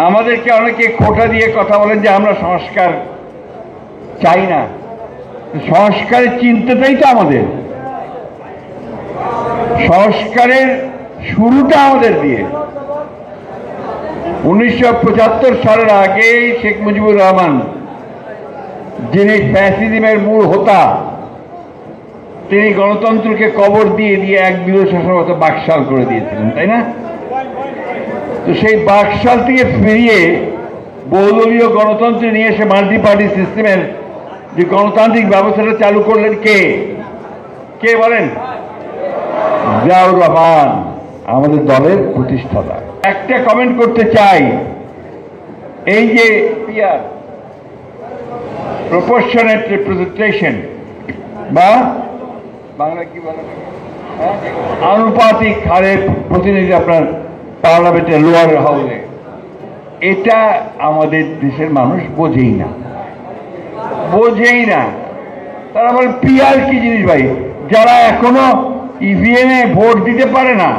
আমাদেরকে অনেকে খোঁটা দিয়ে কথা বলেন যে আমরা সংস্কার চাই না। সংস্কারের চিন্তাটাই তো আমাদের, সংস্কারের শুরুটা আমাদের দিয়ে। 1975 সালের আগে শেখ মুজিবুর রহমান, যিনি ফ্যাসিজমের মূল হোতা, তিনি গণতন্ত্রকে কবর দিয়ে দিয়ে এক বিরোধ শাসনের মতো বাকশাল করে দিয়েছিলেন, তাই না? তো সেই বাকশাল থেকে ফিরিয়ে বহুদলীয় গণতন্ত্র নিয়ে এসে মাল্টি পার্টি সিস্টেমের যে গণতান্ত্রিক ব্যবস্থাটা চালু করলেন কে? কে বলেন? জিয়াউর রহমান, আমাদের দলের প্রতিষ্ঠাতা। একটা কমেন্ট করতে চাই, এই যে পিআর, প্রপোর্শনেট রিপ্রেজেন্টেশন বা বাংলা কি বলে, আনুপাতিক হারে প্রতিনিধি আপনার পার্লামেন্টের লোয়ার হাউসে, এটা আমাদের দেশের মানুষ বোঝেই না, বোঝেই না। তারা বলে পিআর কি জিনিস ভাই? যারা এখনো ইভিএমে ভোট দিতে পারে না,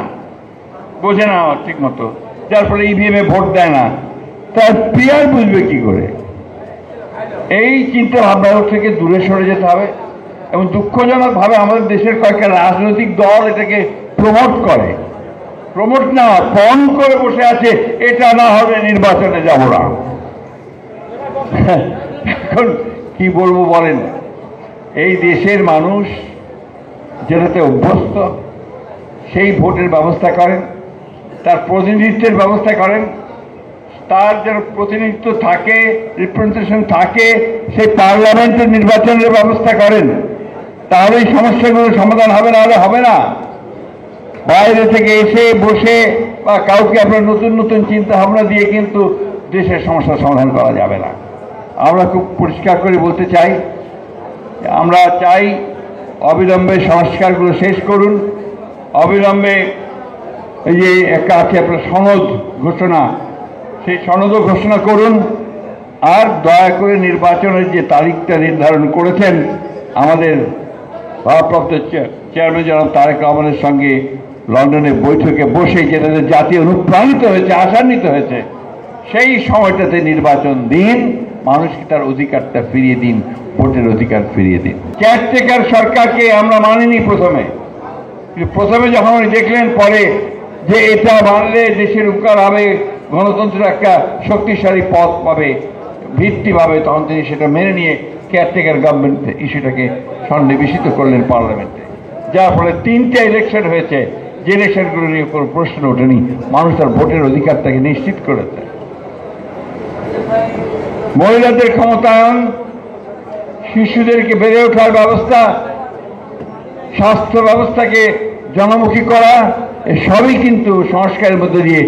বোঝে না ঠিক মতো, যার ফলে ইভিএমে ভোট দেয় না, তার পিআর বুঝবে কি করে? এই চিন্তা ভাবনা থেকে দূরে সরে যেতে হবে। এবং দুঃখজনকভাবে আমাদের দেশের কয়েকটা রাজনৈতিক দল এটাকে প্রমোট করে, প্রমোট না পণ করে বসে আছে, এটা না হবে নির্বাচনে যাব না। এখন কি বলবো বলেন? এই দেশের মানুষ যেটাতে অভ্যস্ত, সেই ভোটের ব্যবস্থা করেন, তার প্রতিনিধিত্বের ব্যবস্থা করেন, তার যেন প্রতিনিধিত্ব থাকে, রিপ্রেজেন্টেশন থাকে, সেই পার্লামেন্টের নির্বাচনের ব্যবস্থা করেন, তাহলে এই সমস্যাগুলোর সমাধান হবে, না হলে হবে না। বাইরে থেকে এসে বসে বা কাউকে আপনার নতুন নতুন চিন্তা ভাবনা দিয়ে কিন্তু দেশের সমস্যার সমাধান করা যাবে না। আমরা খুব পরিষ্কার করে বলতে চাই, আমরা চাই অবিলম্বে সংস্কারগুলো শেষ করুন, অবিলম্বে এই যে একটা আছে আপনার সনদ ঘোষণা, সেই সনদও ঘোষণা করুন। আর দয়া করে নির্বাচনের যে তারিখটা নির্ধারণ করেছেন আমাদের ভারপ্রাপ্ত চেয়ারম্যান জনাব তারেক রহমানের সঙ্গে লন্ডনে বৈঠকে বসে, যেটাতে জাতি অনুপ্রাণিত হয়েছে, আশান্বিত হয়েছে, সেই সময়টাতে নির্বাচন দিন, মানুষকে তার অধিকারটা ফিরিয়ে দিন, ভোটের অধিকার ফিরিয়ে দিন। কেয়ারটেকার সরকারকে আমরা মানিনি প্রথমে যখন উনি দেখলেন পরে যে এটা মানলে দেশের উপকার হবে, গণতন্ত্রের একটা শক্তিশালী পথ পাবে, ভিত্তি পাবে, তখন তিনি সেটা মেনে নিয়ে কেয়ারটেকার গভর্নমেন্ট ইস্যুটাকে সন্নিবেশিত করলেন পার্লামেন্টে, যার ফলে 3টে ইলেকশন হয়েছে, যে ইলেকশনগুলো নিয়ে কোনো প্রশ্ন ওঠেনি, মানুষ তার ভোটের অধিকারটাকে নিশ্চিত করেছে। মহিলাদের ক্ষমতায়ন, শিশুদেরকে বেড়ে ওঠার ব্যবস্থা, স্বাস্থ্য ব্যবস্থাকে জনমুখী করা, সবই কিন্তু সংস্কারের মধ্যে দিয়ে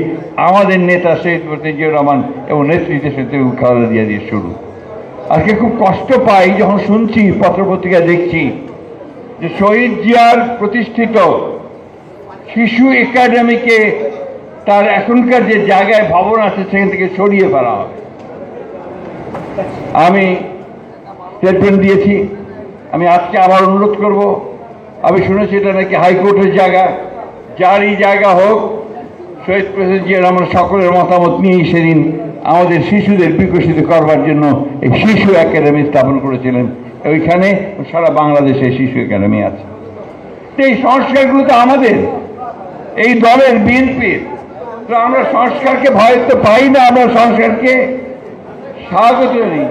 আমাদের নেতা শহীদ জিয়াউর রহমান এবং নেতৃত্বের সাথে খালেদা জিয়া দিয়ে শুরু। আজকে খুব কষ্ট পাই যখন শুনছি, পত্রপত্রিকা দেখছি যে শহীদ জিয়ার প্রতিষ্ঠিত শিশু একাডেমিকে তার এখনকার যে জায়গায় ভবন আছে সেখান থেকে সরিয়ে ফেলা হবে। আমি স্টেটমেন্ট দিয়েছি, আমি আজকে আবার অনুরোধ করব। আমি শুনেছি এটা নাকি হাইকোর্টের জায়গা, যারই জায়গা হোক, শহীদ প্রেসিডেন্ট জিয়া রহমান সকলের মতামত নিয়েই সেদিন আমাদের শিশুদের বিকশিত করবার জন্য এই শিশু একাডেমি স্থাপন করেছিলেন। ওইখানে সারা বাংলাদেশে শিশু একাডেমি আছে। তো এই সংস্কারগুলো তো আমাদের, এই দলের, বিএনপির। তো আমরা সংস্কারকে ভয় তো পাই না, আমরা সংস্কারকে স্বাগত জানাই।